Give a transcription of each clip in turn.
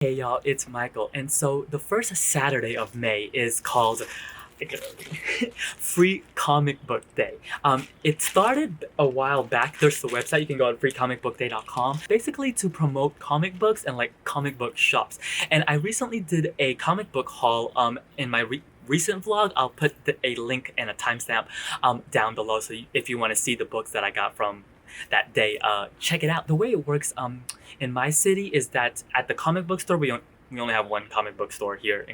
Hey y'all, it's Michael, and so the first Saturday of May is called Free Comic Book Day. It started a while back. There's the website, you can go on freecomicbookday.com, basically to promote comic books and like comic book shops. And I recently did a comic book haul in my recent vlog. I'll put a link and a timestamp down below, so if you want to see the books that I got from that day, check it out. The way it works in my city is that at the comic book store, we only have one comic book store here.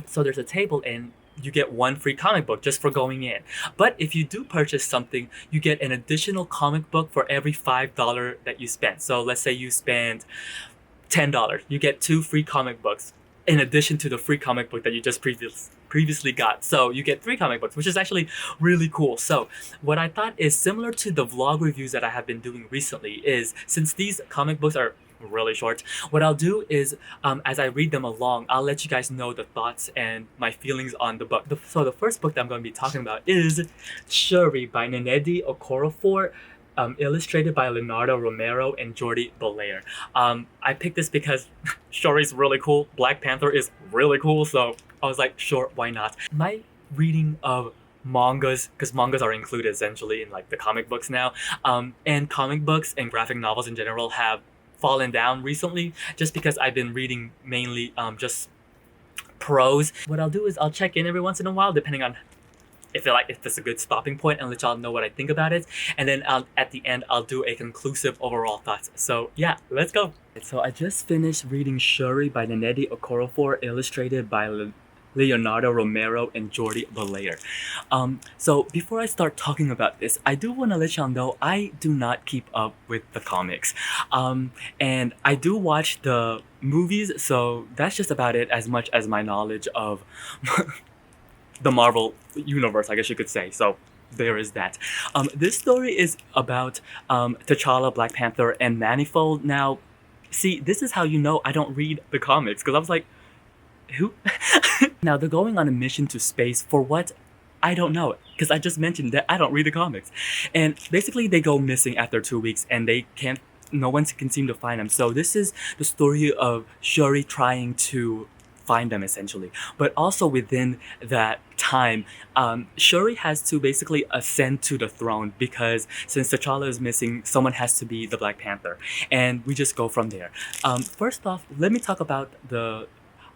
So there's a table and you get one free comic book just for going in. But if you do purchase something, you get an additional comic book for every $5 that you spend. So let's say you spend $10, you get two free comic books in addition to the free comic book that you just previously got. So you get three comic books, which is actually really cool. So what I thought is similar to the vlog reviews that I have been doing recently is, since these comic books are really short, what I'll do is as I read them along, I'll let you guys know the thoughts and my feelings on the book. So the first book that I'm going to be talking about is Shuri by Nnedi Okorafor, illustrated by Leonardo Romero and Jordi Belair. I picked this because Shuri's really cool, Black Panther is really cool, so I was like, sure, why not? My reading of mangas, because mangas are included essentially in like the comic books now, and comic books and graphic novels in general have fallen down recently, just because I've been reading mainly just prose. What I'll do is I'll check in every once in a while, depending on if it's a good stopping point, and let y'all know what I think about it. And then at the end, I'll do a conclusive overall thoughts. So yeah, let's go. So I just finished reading Shuri by Nnedi Okorafor, illustrated by Leonardo Romero and Jordi Belair. So before I start talking about this, I do want to let y'all know I do not keep up with the comics. And I do watch the movies, so that's just about it, as much as my knowledge of the Marvel universe, I guess you could say. So there is that. This story is about T'Challa, Black Panther, and Manifold. Now, see, this is how you know I don't read the comics, because I was like, who? Now, they're going on a mission to space for what? I don't know, because I just mentioned that I don't read the comics. And basically, they go missing after 2 weeks, and no one can seem to find them. So this is the story of Shuri trying to find them, essentially. But also within that time, Shuri has to basically ascend to the throne, because since T'Challa is missing, someone has to be the Black Panther. And we just go from there. First off, let me talk about the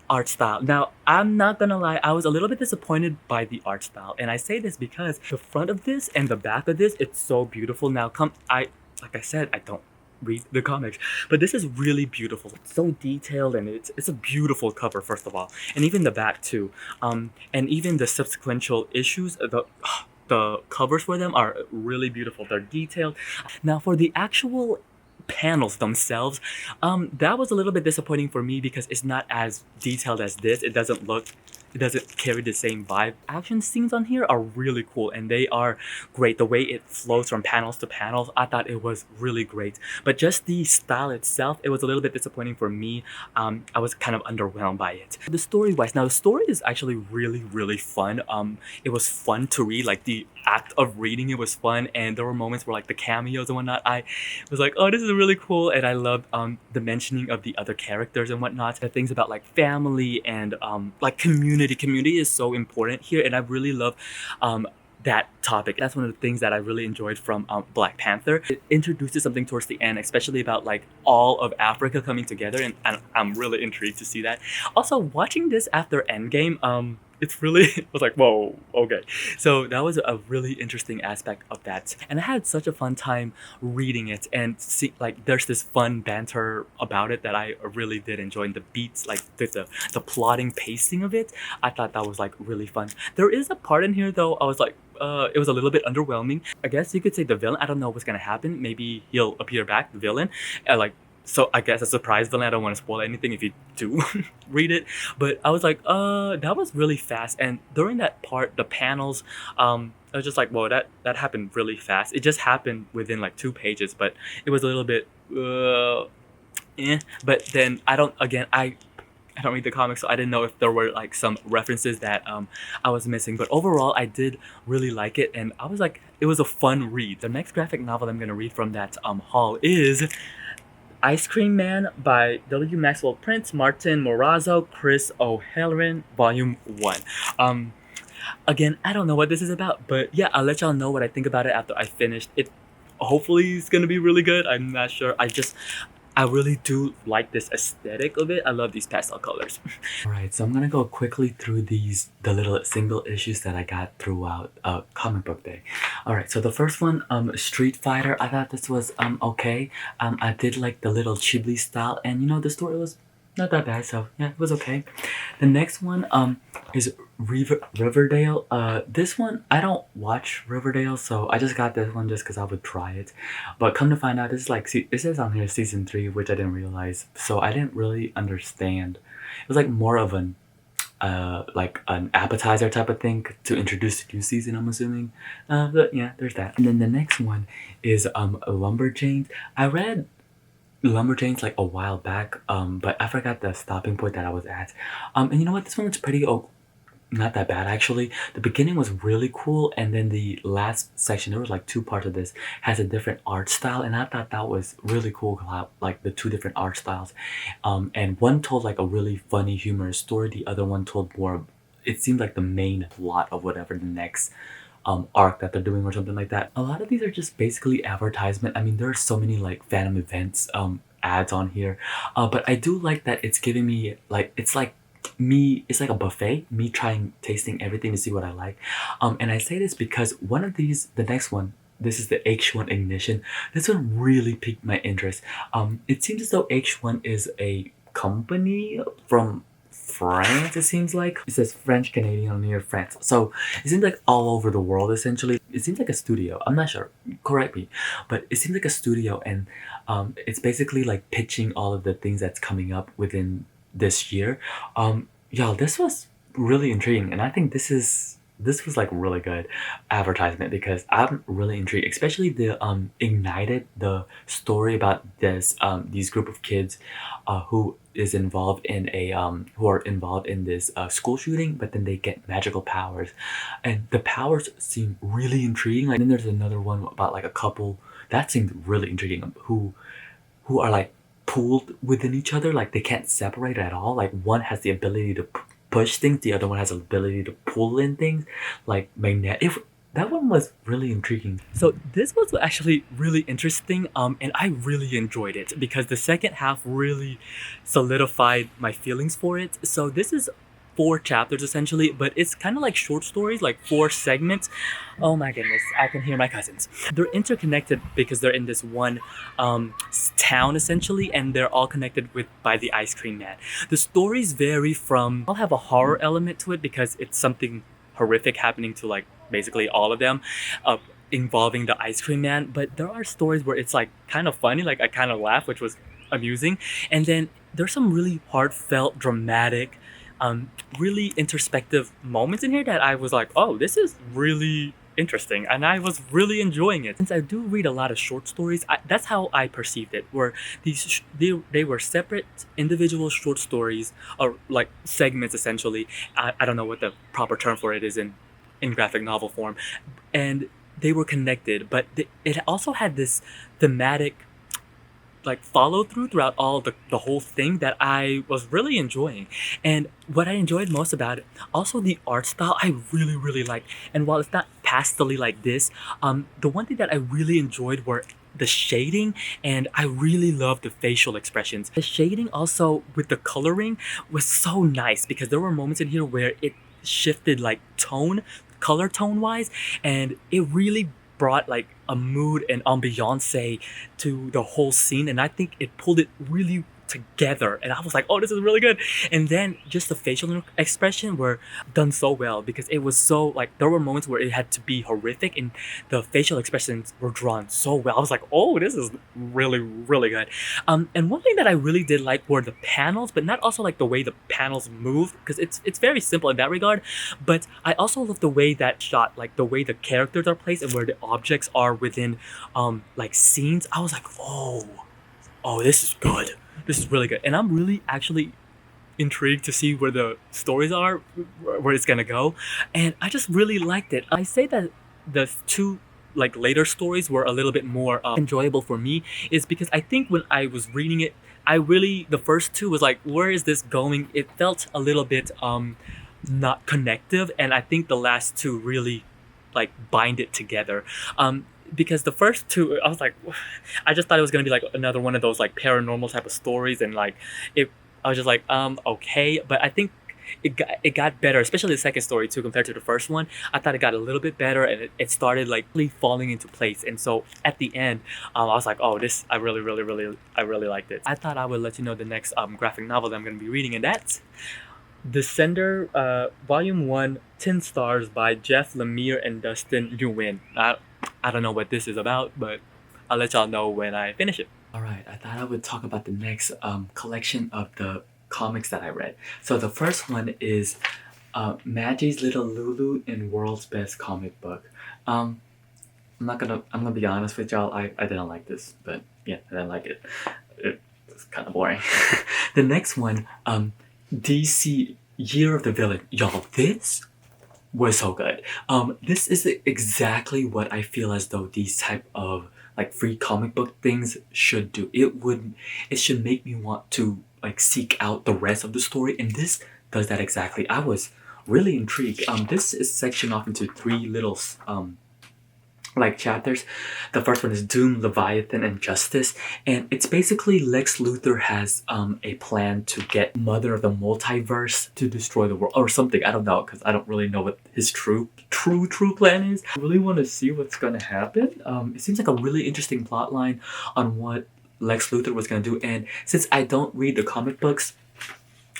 art style. Now, I'm not gonna lie, I was a little bit disappointed by the art style. And I say this because the front of this and the back of this, it's so beautiful. Now, like I said, I don't read the comics, but this is really beautiful. It's so detailed, and it's a beautiful cover, first of all, and even the back too. And even the subsequential issues, the covers for them are really beautiful. They're detailed. Now, for the actual panels themselves, that was a little bit disappointing for me, because it's not as detailed as this. It doesn't carry the same vibe. Action scenes on here are really cool, and they are great. The way it flows from panels to panels, I thought it was really great. But just the style itself, it was a little bit disappointing for me. I was kind of underwhelmed by it. The story-wise, now the story is actually really, really fun. It was fun to read, like the act of reading it was fun, and there were moments where like the cameos and whatnot, I was like, oh, this is really cool. And I loved the mentioning of the other characters and whatnot, the things about like family and like community is so important here, and I really love that topic. That's one of the things that I really enjoyed from Black Panther. It introduces something towards the end, especially about like all of Africa coming together, and I'm really intrigued to see that. Also, watching this after Endgame, it's really, I was like, whoa, okay. So that was a really interesting aspect of that. And I had such a fun time reading it, and see, like, there's this fun banter about it that I really did enjoy. And the beats, like the plotting pacing of it, I thought that was like really fun. There is a part in here though, I was like, it was a little bit underwhelming. I guess you could say the villain, I don't know what's gonna happen. Maybe he'll appear back, the villain. So I guess a surprise villain. I don't want to spoil anything if you do read it. But I was like, that was really fast. And during that part, the panels, I was just like, whoa, that happened really fast. It just happened within like 2 pages, but it was a little bit, But then I don't read the comics, so I didn't know if there were like some references that I was missing. But overall, I did really like it, and I was like, it was a fun read. The next graphic novel I'm gonna read from that haul is Ice Cream Man by W. Maxwell Prince, Martin Morazzo, Chris O'Halloran, Volume 1. Um, Again, I don't know what this is about, but yeah, I'll let y'all know what I think about it after I finish it. Hopefully, it's gonna be really good. I'm not sure. I really do like this aesthetic of it. I love these pastel colors. Alright, so I'm gonna go quickly through the little single issues that I got throughout comic book day. Alright, so the first one, Street Fighter, I thought this was okay. I did like the little Ghibli style, and you know, the story was not that bad, so yeah, it was okay. The next one is Riverdale. This one I don't watch Riverdale, so I just got this one just because I would try it. But come to find out, this is like it says on here season 3, which I didn't realize. So I didn't really understand. It was like more of an like an appetizer type of thing to introduce the new season, I'm assuming. But yeah, there's that. And then the next one is Lumberjanes. I read Lumberjanes like a while back, but I forgot the stopping point that I was at. And you know what? This one was pretty not that bad actually. The beginning was really cool, and then the last section, there was like two parts of this, has a different art style, and I thought that was really cool. How, like the two different art styles, and one told like a really funny, humorous story. The other one told more. It seemed like the main plot of whatever the next arc that they're doing or something like that. A lot of these are just basically advertisement. I mean, there are so many like Phantom Events ads on here, but I do like that it's giving me like it's like a buffet, me trying tasting everything to see what I like. And I say this because one of these, the next one, this is the H1 Ignition. This one really piqued my interest. It seems as though H1 is a company from France, it seems like. It says French Canadian on here, France. So it seems like all over the world essentially. It seems like a studio. I'm not sure. Correct me. But it seems like a studio, and it's basically like pitching all of the things that's coming up within this year. Y'all, this was really intriguing, and I think this was like really good advertisement because I'm really intrigued, especially the ignited the story about this these group of kids who is involved in a who are involved in this school shooting, but then they get magical powers, and the powers seem really intriguing. Like then there's another one about like a couple that seemed really intriguing who are like pooled within each other, like they can't separate at all. Like one has the ability to push things, the other one has the ability to pull in things like magnet. If that one was really intriguing. So this was actually really interesting, and I really enjoyed it because the second half really solidified my feelings for it. So this is 4 chapters essentially, but it's kind of like short stories, like 4 segments. Oh my goodness, I can hear my cousins. They're interconnected because they're in this one town essentially, and they're all connected with by the Ice Cream Man. The stories vary from, I'll have a horror element to it because it's something horrific happening to like basically all of them, involving the Ice Cream Man. But there are stories where it's like kind of funny, like I kind of laugh, which was amusing. And then there's some really heartfelt, dramatic, really introspective moments in here that I was like, oh, this is really interesting, and I was really enjoying it. Since I do read a lot of short stories, that's how I perceived it, where they were separate individual short stories, or like segments essentially. I don't know what the proper term for it is in graphic novel form, and they were connected, but it also had this thematic like follow through throughout all the whole thing that I was really enjoying. And what I enjoyed most about it, also the art style, I really liked. And while it's not pastely like this, the one thing that I really enjoyed were the shading, and I really loved the facial expressions. The shading also with the coloring was so nice because there were moments in here where it shifted like color tone wise, and it really brought like a mood and ambiance to the whole scene, and I think it pulled it really together, and I was like, oh, this is really good. And then just the facial expression were done so well because it was so like there were moments where it had to be horrific, and the facial expressions were drawn so well. I was like, oh, this is really good. And one thing that I really did like were the panels, but not also like the way the panels moved, because it's very simple in that regard, but I also love the way that shot, like the way the characters are placed and where the objects are within like scenes. I was like, oh, this is good. This is really good, and I'm really actually intrigued to see where the stories are, where it's gonna go, and I just really liked it. I say that the two like later stories were a little bit more enjoyable for me is because I think when I was reading it, I really, the first two was like, where is this going? It felt a little bit not connective, and I think the last two really like bind it together. Because the first two, I was like, I just thought it was gonna be like another one of those like paranormal type of stories, and like it, I was just like, okay. But I think it got better, especially the second story too, compared to the first one. I thought it got a little bit better, and it started like really falling into place. And so at the end, I was like, oh, this I really liked it. I thought I would let you know the next graphic novel that I'm gonna be reading, and that's Descender, Volume 1, 10 Stars by Jeff Lemire and Dustin Nguyen. I don't know what this is about, but I'll let y'all know when I finish it. Alright, I thought I would talk about the next collection of the comics that I read. So the first one is Maggie's Little Lulu in World's Best Comic Book. I'm gonna be honest with y'all, I didn't like this, but yeah, I didn't like it. It's kind of boring. The next one, DC Year of the Villain. Y'all, this was so good. This is exactly what I feel as though these type of like free comic book things should do. It should make me want to like seek out the rest of the story, and this does that exactly. I was really intrigued. This is sectioned off into three little like chapters. The first one is Doom, Leviathan, and Justice, and it's basically Lex Luthor has a plan to get Mother of the Multiverse to destroy the world or something. I don't know, because I don't really know what his true plan is. I really want to see what's gonna happen. It seems like a really interesting plot line on what Lex Luthor was gonna do, and since I don't read the comic books,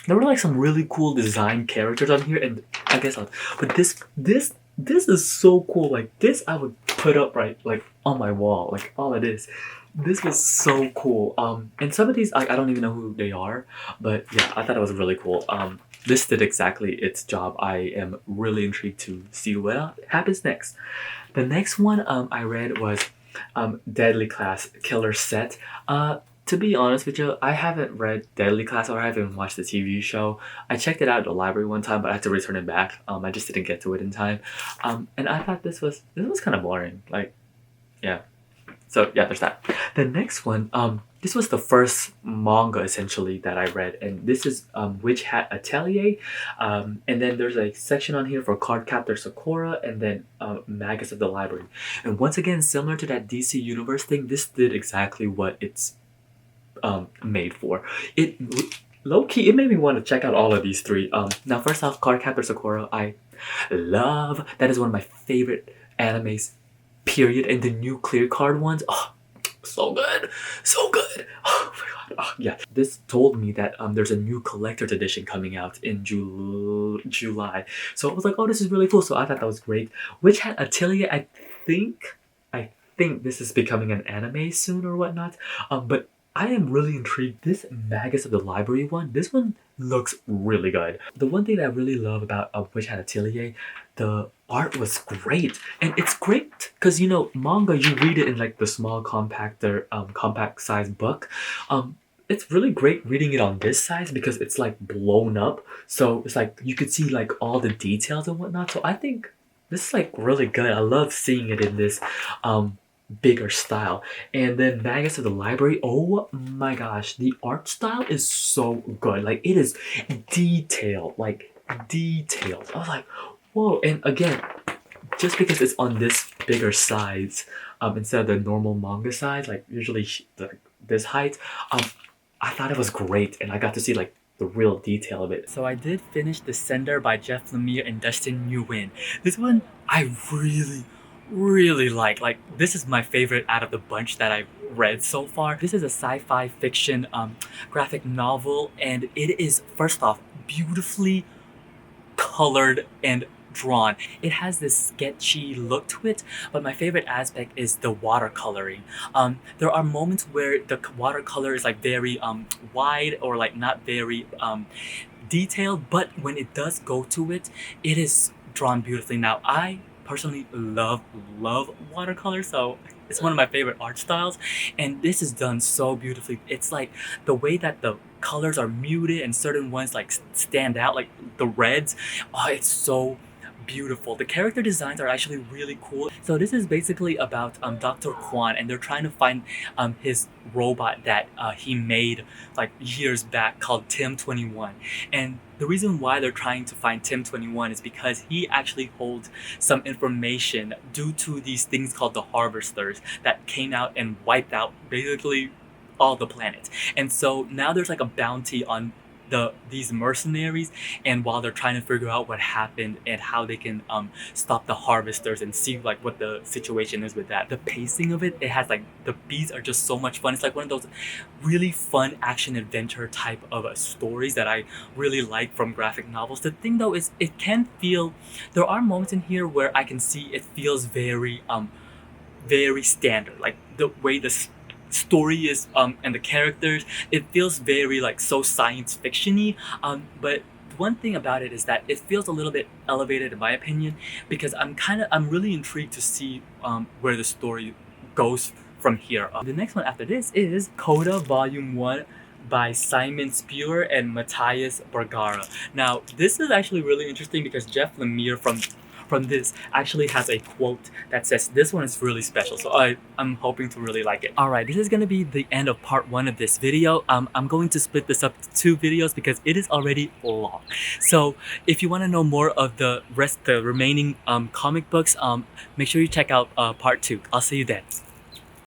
there were like some really cool design characters on here, and I guess but this is so cool. Like this I would put up right like on my wall, like all it is. This was so cool. And some of these I don't even know who they are, but yeah, I thought it was really cool. This did exactly its job. I am really intrigued to see what happens next. The next one I read was Deadly Class Killer Set. To be honest with you, I haven't read Deadly Class or I haven't watched the TV show. I checked it out at the library one time, but I had to return it back. I just didn't get to it in time. And I thought this was kind of boring. Like, yeah. So yeah, there's that. The next one, this was the first manga essentially that I read, and this is Witch Hat Atelier. And then there's a section on here for Cardcaptor Sakura, and then Magus of the Library. And once again, similar to that DC Universe thing, this did exactly what it's made for. It low-key, it made me want to check out all of these three. Now first off, Cardcaptor Sakura, I love. That is one of my favorite animes, period. And the new clear card ones, oh, so good, so good. Oh my god. Oh, yeah, this told me that there's a new collector's edition coming out in July, so I was like, oh, this is really cool. So I thought that was great. Witch Hat Atelier, I think this is becoming an anime soon or whatnot. But I am really intrigued. This Magus of the Library one, this one looks really good. The one thing that I really love about Witch Hat Atelier, the art was great. And it's great because, you know, manga, you read it in like the small compact size book. It's really great reading it on this size because it's like blown up. So it's like you could see like all the details and whatnot. So I think this is like really good. I love seeing it in this bigger style. And then Magus of the Library, oh my gosh, the art style is so good. Like it is detailed, like detailed. I was like, whoa. And again, just because it's on this bigger size instead of the normal manga size, like usually this height, I thought it was great, and I got to see like the real detail of it. So I did finish Descender by Jeff Lemire and Dustin Nguyen. This one I really like this is my favorite out of the bunch that I've read so far. This is a sci-fi fiction graphic novel, and it is first off beautifully colored and drawn. It has this sketchy look to it, but my favorite aspect is the watercoloring. There are moments where the watercolor is like very wide or like not very detailed, but when it does go to it, it is drawn beautifully. Now I personally love watercolor, so it's one of my favorite art styles, and this is done so beautifully. It's like the way that the colors are muted and certain ones like stand out, like the reds. Oh, it's so beautiful. The character designs are actually really cool. So this is basically about Dr. Kwan, and they're trying to find his robot that he made like years back called Tim 21. And the reason why they're trying to find Tim 21 is because he actually holds some information due to these things called the Harvesters that came out and wiped out basically all the planet. And so now there's like a bounty on these mercenaries, and while they're trying to figure out what happened and how they can stop the harvesters and see like what the situation is with that. The pacing of it has like the beats are just so much fun. It's like one of those really fun action adventure type of stories that I really like from graphic novels. The thing though is it can feel, there are moments in here where I can see it feels very standard, like the way the story is and the characters, it feels very like so science fictiony, but one thing about it is that it feels a little bit elevated in my opinion, because I'm really intrigued to see where the story goes from here. The next one after this is Coda Volume 1 by Simon Spurrier and Matthias Bergara. Now this is actually really interesting because Jeff Lemire from this actually has a quote that says this one is really special, so I'm hoping to really like it. Alright, this is gonna be the end of part 1 of this video. I'm going to split this up to 2 videos because it is already long. So if you want to know more of the remaining comic books, make sure you check out part 2. I'll see you then.